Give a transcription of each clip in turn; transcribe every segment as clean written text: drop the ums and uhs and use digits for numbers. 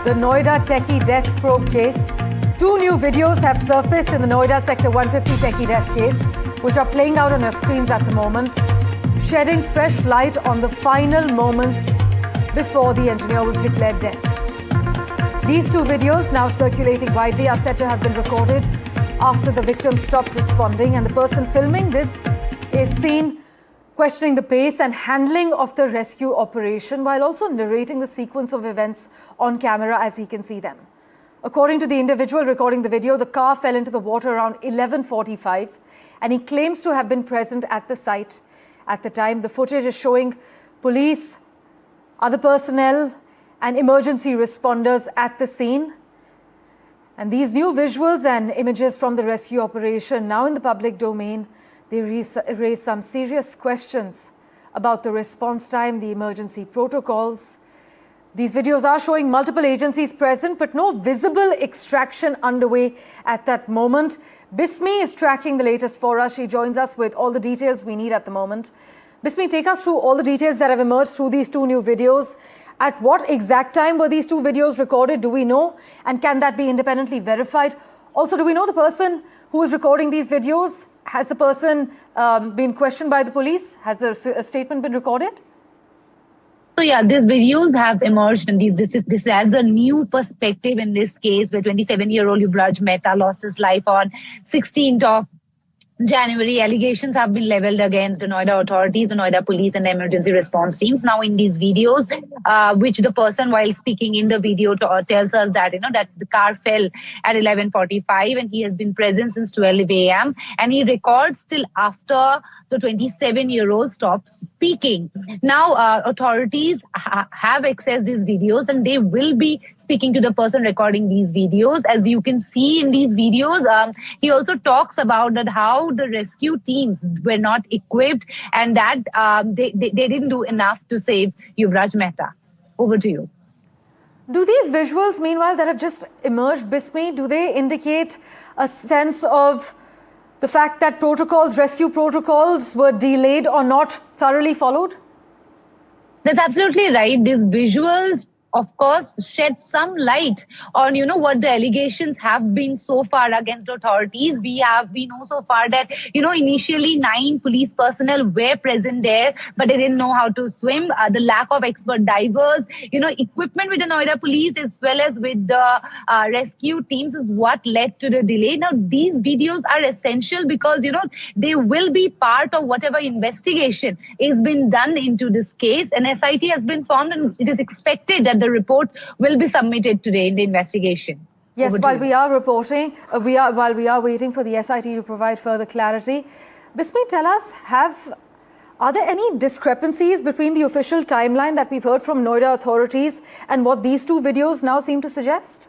the Noida Techie death probe case. Two new videos have surfaced in the Noida Sector 150 Techie death case, which are playing out on your screens at the moment, shedding fresh light on the final moments before the engineer was declared dead. These two videos, now circulating widely, are said to have been recorded after the victim stopped responding, and the person filming this is seen questioning the pace and handling of the rescue operation while also narrating the sequence of events on camera as he can see them. According to the individual recording the video, the car fell into the water around 11:45 and he claims to have been present at the site at the time. The footage is showing police, other personnel and emergency responders at the scene. And these new visuals and images from the rescue operation, now in the public domain, they raise some serious questions about the response time, the emergency protocols. These videos are showing multiple agencies present, but no visible extraction underway at that moment. Bismi is tracking the latest for us. She joins us with all the details we need at the moment. Bismi, take us through all the details that have emerged through these two new videos. At what exact time were these two videos recorded? Do we know? And can that be independently verified? Also, do we know the person who is recording these videos? Has the person been questioned by the police? Has a statement been recorded? So yeah, these videos have emerged, and this adds a new perspective in this case, where 27-year-old Yuvraj Mehta lost his life on 16th of January. Allegations have been leveled against the Noida authorities, the Noida police and the emergency response teams. Now in these videos, which the person while speaking in the video tells us that, that the car fell at 11:45 and he has been present since 12 a.m. and he records till after the 27-year-old stops speaking. Now authorities have accessed these videos and they will be speaking to the person recording these videos. As you can see in these videos, he also talks about that how the rescue teams were not equipped and that they didn't do enough to save Yuvraj Mehta. Over to you. Do these visuals, meanwhile, that have just emerged, Bismi, do they indicate a sense of the fact that rescue protocols were delayed or not thoroughly followed? That's absolutely right. These visuals, of course, shed some light on, what the allegations have been so far against authorities. We know so far that, initially 9 police personnel were present there, but they didn't know how to swim. The lack of expert divers, equipment with the Noida police as well as with the rescue teams is what led to the delay. Now, these videos are essential because, they will be part of whatever investigation is being done into this case. An SIT has been formed and it is expected that the report will be submitted today in the investigation. Yes, while we are reporting, while we are waiting for the SIT to provide further clarity, Bismi, tell us, are there any discrepancies between the official timeline that we've heard from Noida authorities and what these two videos now seem to suggest?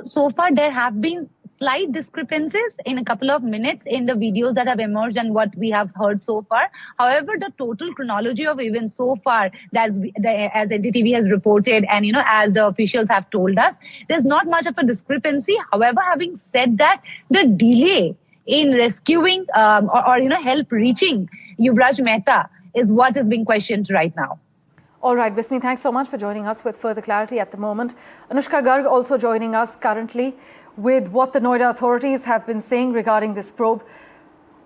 So far there have been slight discrepancies in a couple of minutes in the videos that have emerged and what we have heard so far. However, the total chronology of events so far, as NDTV has reported and, as the officials have told us, there's not much of a discrepancy. However, having said that, the delay in rescuing or help reaching Yuvraj Mehta is what is being questioned right now. All right, Bismi, thanks so much for joining us with further clarity at the moment. Anushka Garg also joining us currently with what the Noida authorities have been saying regarding this probe.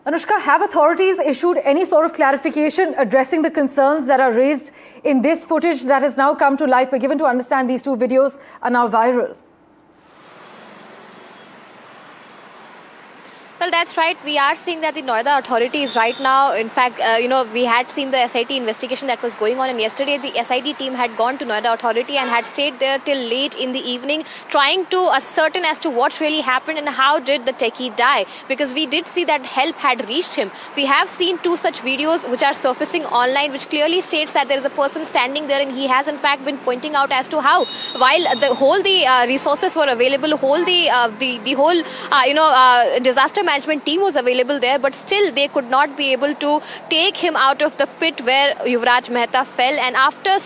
Anushka, have authorities issued any sort of clarification addressing the concerns that are raised in this footage that has now come to light? We're given to understand these two videos are now viral. Well, that's right. We are seeing that the Noida authorities right now, in fact, we had seen the SIT investigation that was going on, and yesterday the SIT team had gone to Noida authority and had stayed there till late in the evening trying to ascertain as to what really happened and how did the techie die, because we did see that help had reached him. We have seen two such videos which are surfacing online which clearly states that there is a person standing there and he has in fact been pointing out as to how, while the resources were available, the whole disaster management team was available there, but still they could not be able to take him out of the pit where Yuvraj Mehta fell, and after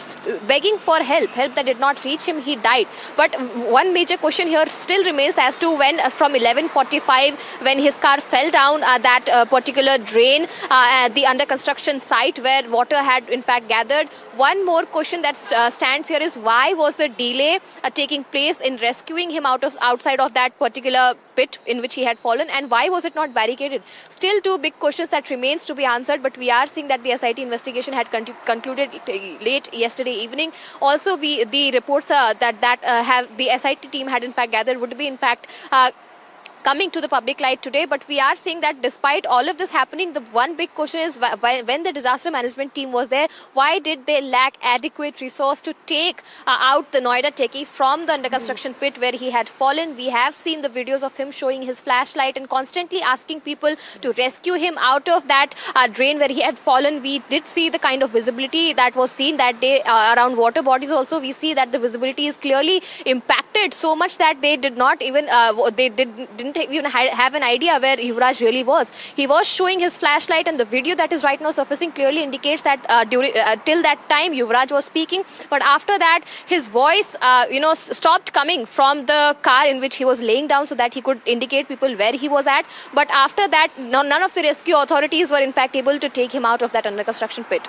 begging for help that did not reach him, he died. But one major question here still remains as to when from 11:45 when his car fell down that particular drain at the under construction site where water had in fact gathered. One more question that stands here is why was the delay taking place in rescuing him outside of that particular pit in which he had fallen, and why was it not barricaded? Still two big questions that remains to be answered, but we are seeing that the SIT investigation had concluded late yesterday evening. Also, the reports that have the SIT team had in fact gathered would be in fact coming to the public light today. But we are seeing that despite all of this happening, the one big question is when the disaster management team was there, why did they lack adequate resource to take out the Noida Techie from the under construction pit where he had fallen? We have seen the videos of him showing his flashlight and constantly asking people to rescue him out of that drain where he had fallen. We did see the kind of visibility that was seen that day around water bodies. Also, we see that the visibility is clearly impacted so much that they did not even didn't even have an idea where Yuvraj really was. He was showing his flashlight, and the video that is right now surfacing clearly indicates that till that time Yuvraj was speaking, but after that his voice stopped coming from the car in which he was laying down so that he could indicate people where he was at. But after that, none of the rescue authorities were in fact able to take him out of that under construction pit.